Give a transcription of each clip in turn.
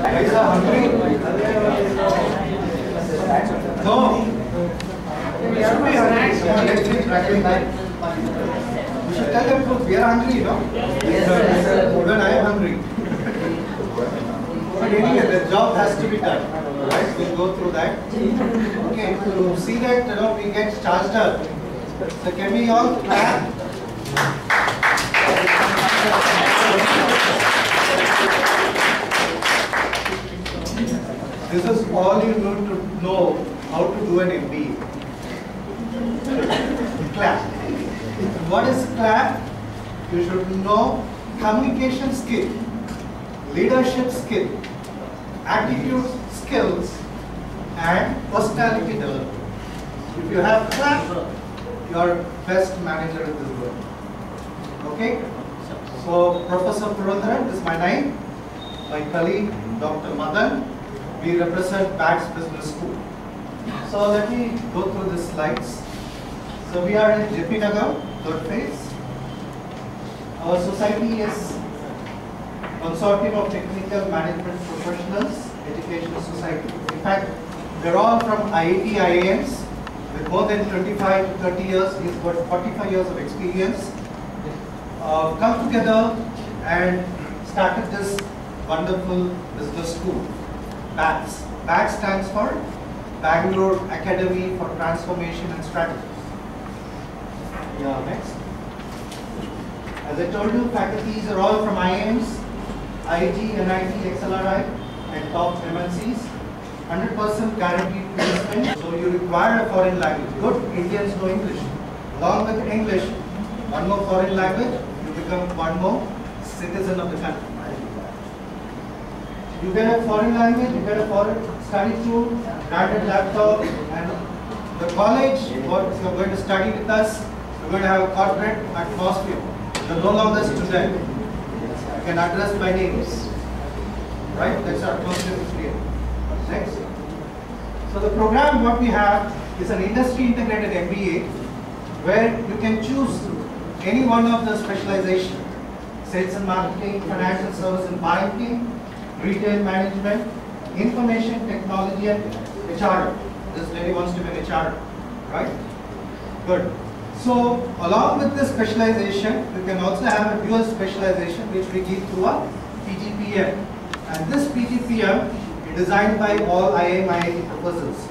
Guys are hungry? No. We should be hungry. Come on, let's eat tracking time. We should tell them to, we are hungry, no? Yes. Even I am hungry. But anyway, the job has to be done. Right? We'll go through that. Okay, to see that we get charged up. So can we all clap? This is all you need to know how to do an MBA. Clap. What is clap? You should know communication skill, leadership skill, attitude skills, and personality development. If you have clap, you are best manager in this world. Okay? So Professor Purandharan is my name. My colleague Dr. Madan. We represent BATS Business School. So let me go through the slides. So we are in JP Nagar, third phase. Our society is Consortium of Technical Management Professionals Education Society. In fact, they're all from IIT IIMs with more than 25 to 30 years, he's got 45 years of experience. Come together and started this wonderful business school. BATS. BATS stands for Bangalore Academy for Transformation and Strategy. Yeah, next. As I told you, faculties are all from IIMs, IIT, NIT, XLRI, and top MNCs. 100% guaranteed placement. So you require a foreign language. Good Indians know English. Along with English, one more foreign language, you become one more citizen of the country. You get a foreign language, you get a foreign study tool, branded laptop, and the college, what you're going to study with us, you're going to have a corporate atmosphere. You're no longer student. You can address by names. Right? That's our atmosphere clear. Next. So the program what we have is an industry integrated MBA where you can choose any one of the specialization. Sales and marketing, financial service and banking, retail management, information technology, and HR. This lady wants to be an HR, right? Good. So along with this specialization, you can also have a dual specialization which we give through a PGPM. And this PGPM is designed by all IIM IIT professors,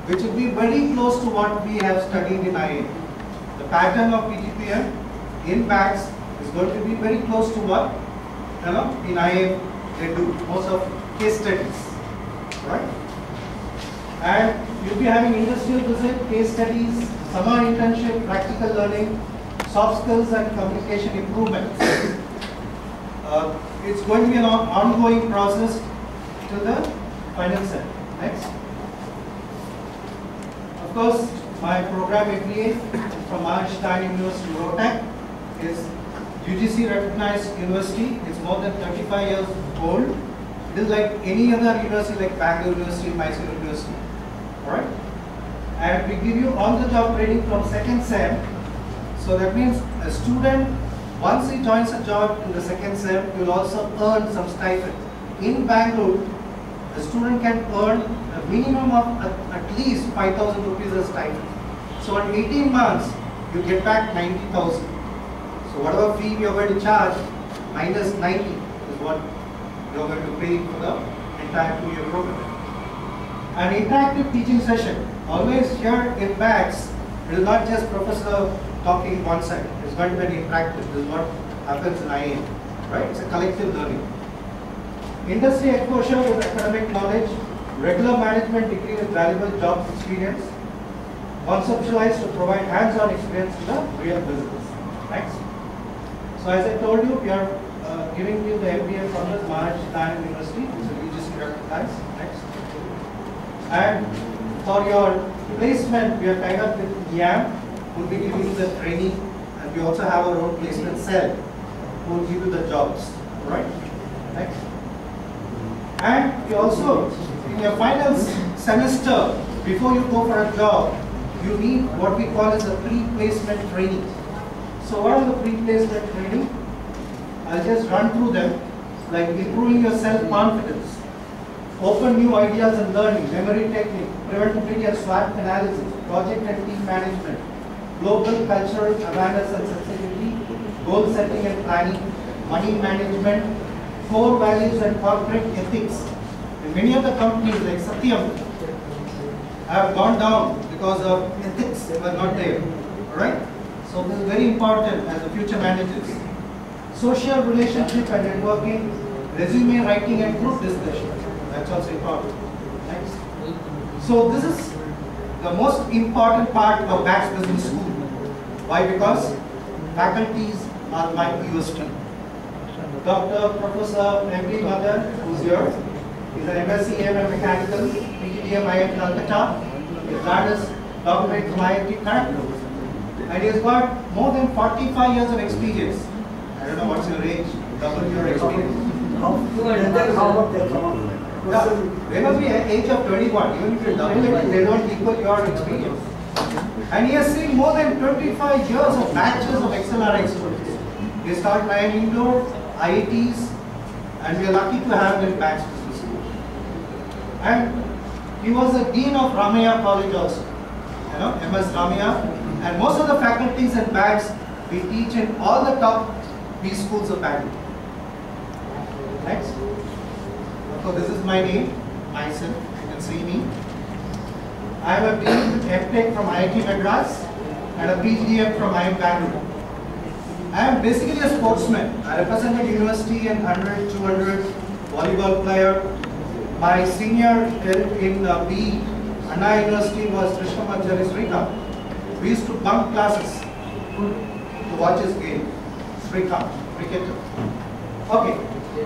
which will be very close to what we have studied in IIM. The pattern of PGPM in BATS is going to be very close to what in IIM they do, most of case studies, right? And you'll be having industrial visit, case studies, summer internship, practical learning, soft skills and communication improvements. It's going to be an ongoing process to the final set. Next. Of course, my program MBA from Maharashtra Stein University, Rohtak, is UGC recognized university. It's more than 35 years old. It is like any other university like Bangalore University, Mysore University. Alright? And we give you on-the-job training from second sem. So that means a student, once he joins a job in the second sem, he will also earn some stipend. In Bangalore, the student can earn a minimum of at least 5,000 rupees as stipend. So in 18 months, you get back 90,000. So whatever fee you are going to charge, minus 90 is what you are going to pay for the entire 2-year program. An interactive teaching session. Always here in BATS, it is not just professor talking one side. It's going to be interactive. This is what happens in IIM, right? It's a collective learning. Industry exposure with academic knowledge, regular management degree with valuable job experience, conceptualized to provide hands-on experience in the real business. Next. So as I told you, we are giving you the MBA from the Maharashtra Stein University, so you just recognize. Next. And for your placement, we are tied up with YAM, who will be giving you the training, and we also have our own placement cell, who will give you the jobs. Right? Next. And we also, in your final semester, before you go for a job, you need what we call as a pre-placement training. So what are the pre-placement training? I'll just run through them, like improving your self-confidence, open new ideas and learning, memory technique, preventability and SWOT analysis, project and team management, global cultural awareness and sensitivity, goal setting and planning, money management, core values and corporate ethics. And many of the companies like Satyam have gone down because of ethics, they were not there. Alright? So this is very important as the future managers. Social relationship and networking, resume writing and group discussion. That's also important. Next. So this is the most important part of BACS Business School. Why? Because faculties are my USP. Dr. Professor M.D. Mother, who's here, is an MSc AM Mechanical, PGDM IIT Calcutta. His dad is doctorate from IIT Kharagpur. And he has got more than 45 years of experience. I don't know what's your age, double your experience. Yeah, they must be at age of 21. Even if you double it, they don't equal your experience. And he has seen more than 25 years of batches of XLR experts. He started IIM Indore, IITs, and we are lucky to have him in BACS Business School. And he was the Dean of Ramaiah College also, MS Ramaiah. And most of the faculties at BACS, we teach in all the top B schools of Bangalore. Next. So this is my name, myself, you can see me. I am a MTech from IIT Madras and a PGDM from IIM Bangalore. I am basically a sportsman. I represented university in 100, 200, volleyball player. My senior in BE, Anna University was Krishnamacharya Srikanth. We used to bunk classes to watch his game. Srikanth, cricketer. Okay.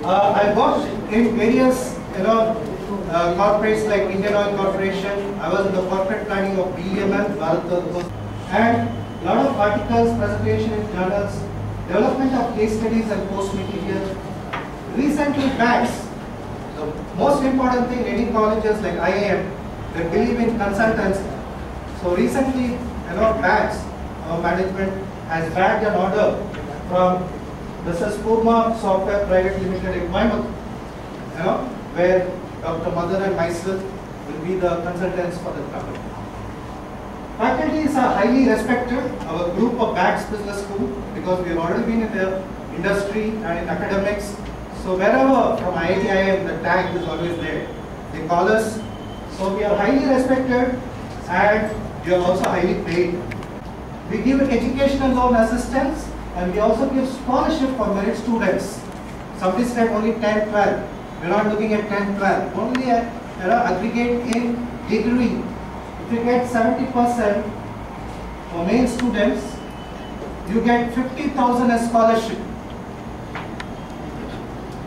I worked in various corporates like Indian Oil Corporation. I was in the corporate planning of BEML, Bharat, and a lot of articles, presentation in journals, development of case studies and post material. Recently, BACS, the most important thing in any colleges like IIM, they believe in consultancy. So recently, BACS, our management has bagged an order from Mrs. Purma Software Private Limited in Coimbatore, where Dr. Madar and myself will be the consultants for the company. Faculties are highly respected, our group of BACS Business School, because we have already been in the industry and in academics. So wherever from IIT, the tag is always there. They call us. So we are highly respected and we are also highly paid. We give educational loan assistance and we also give scholarship for merit students. Somebody said only 10, 12. We're not looking at 10, 12. Only aggregate in degree. If you get 70% for main students, you get 50,000 as scholarship.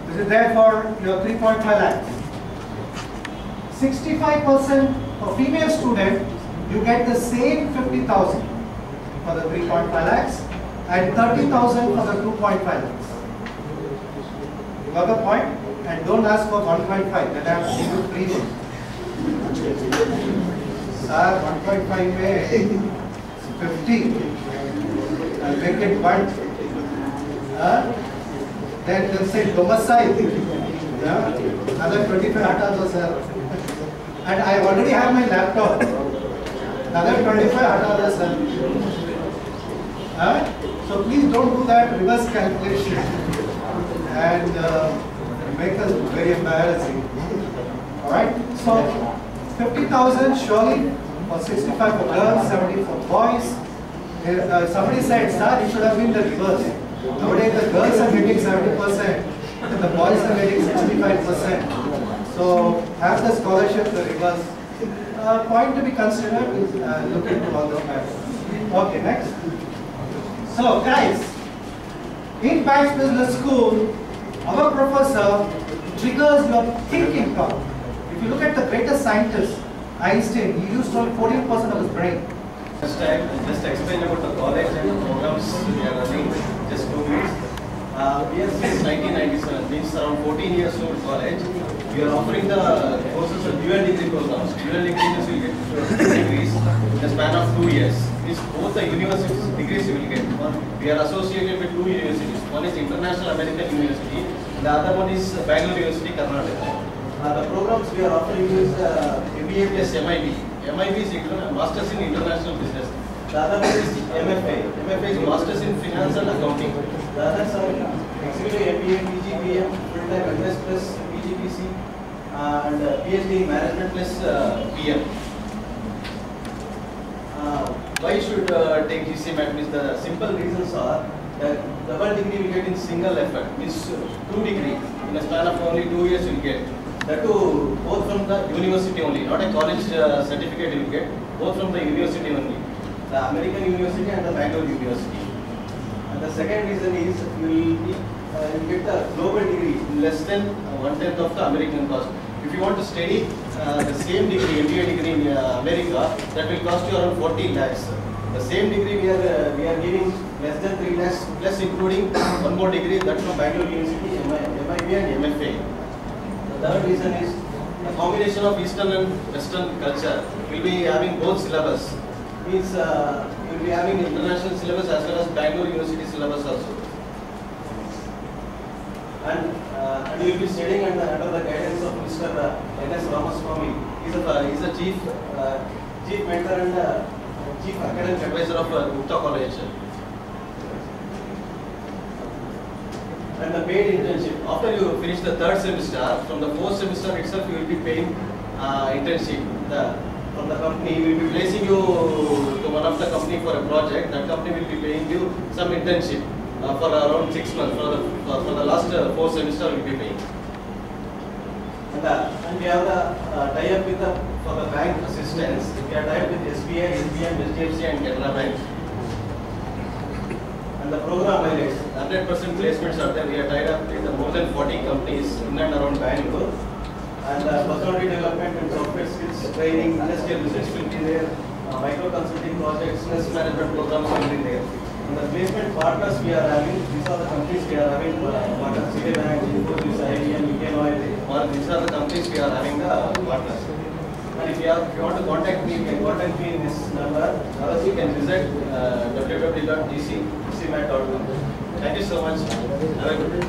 This is there for your 3.5 lakhs. 65% for female student, you get the same 50,000 for the 3.5 lakhs and 30,000 for the 2.5 lakhs. You got the point? And don't ask for 1.5, that I have to give you premium. Sir, 1.5 may 50. I'll make it 1. Then they'll say domicile. Yeah? Another 25 hata do, sir. And I already have my laptop. Another 25 hata do, sir. So please don't do that reverse calculation and make us very embarrassing. Alright? So 50,000 surely for 65 for girls, 70 for boys. Somebody said, sir, it should have been the reverse. Nowadays the girls are getting 70% and the boys are getting 65%. So have the scholarship the reverse. Point to be considered is look into all those matters. Okay, next. So guys, in BACS Business School, our professor triggers your thinking power. If you look at the greatest scientist, Einstein, he used only 14% of his brain. Just explain about the college and the programs we are running, just 2 minutes. We are since 1997, means around 14 years old college. We are offering the courses of dual degree programs. Dual degree means you get 2 degrees in the span of 2 years. is both the universities degrees you will get. We are associated with two universities. One is International American University, the other one is Bangalore University, Karnataka. The programs we are offering is MBA plus MIB. MIB is Masters in International Business. The other one is MFA. MFA is Masters in Finance and Accounting. The others are Executive MBA, PGPM, full-time MS plus PGPC, and PhD in Management plus PM. Why should take GCMAT? Means the simple reasons are that the one degree you get in single effort, means 2 degrees in a span of only 2 years you will get. That too, both from the university only, not a college certificate you will get, both from the university only. The American University and the Bangalore University. And the second reason is you will get a global degree in less than 1/10 of the American cost. If you want to study the same degree, MBA degree in America, that will cost you around 40 lakhs. The same degree we are giving less than 3 lakhs, plus including one more degree, that from Bangalore University, MIB and MFA. The third reason is the combination of Eastern and Western culture. Will be having both syllabus. Means you will be having international syllabus as well as Bangalore University syllabus also. And you will be studying under the guidance of Mr. N.S. Ramaswamy. He is a chief mentor and chief academic advisor of Gupta College. And the paid internship. After you finish the 3rd semester, from the 4th semester itself, you will be paying internship. From the company, we will be placing you to one of the company for a project. That company will be paying you some internship. For around 6 months, for the last 4th semester we will be paying. And we have the tie-up with for the bank assistance. We are tied with SBI, SBM, HDFC and Canara Bank. And the program highlights, 100% placements are there. We are tied up with more than 40 companies in and around Bangalore. And personality development and software skills training, industrial research will be there. Micro consulting projects, stress management programs will be there. And the placement partners we are having, these are the companies we are having partners, Citibank, Infosys, IBM, Indian Oil, or these are the companies we are having the partners. And if you want to contact me, you can contact me in this number, or else you can visit www.gcmat.com. Thank you so much. Have a good day.